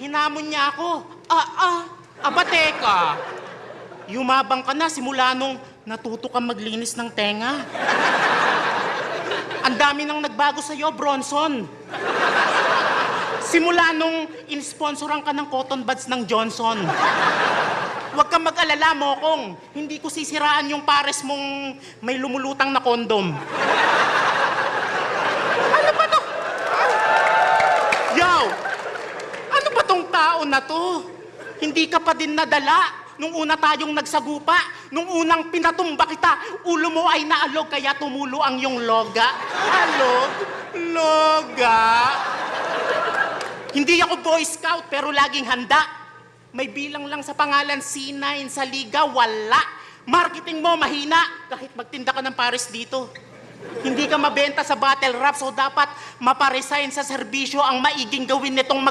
Hinamon niya ako. Aba teka. Yumabang ka na simula nung natuto kang maglinis ng tenga. Ang dami nang nagbago sa'yo, Bronson. Simula nung in-sponsoran ka ng cotton buds ng Johnson. Huwag kang mag-alala, Mokong. Hindi ko sisiraan yung pares mong may lumulutang na kondom. Ano ba to? Yo! Ano ba tong tao na to? Hindi ka pa din nadala. Nung una tayong nagsagupa, nung unang pinatumba kita, ulo mo ay naalog kaya tumulo ang iyong loga. Alog? Loga? Hindi ako Boy Scout pero laging handa. May bilang lang sa pangalan C9 sa liga, wala. Marketing mo mahina kahit magtinda ka ng pares dito. Hindi ka mabenta sa battle rap so dapat maparesign sa serbisyo ang maiging gawin nitong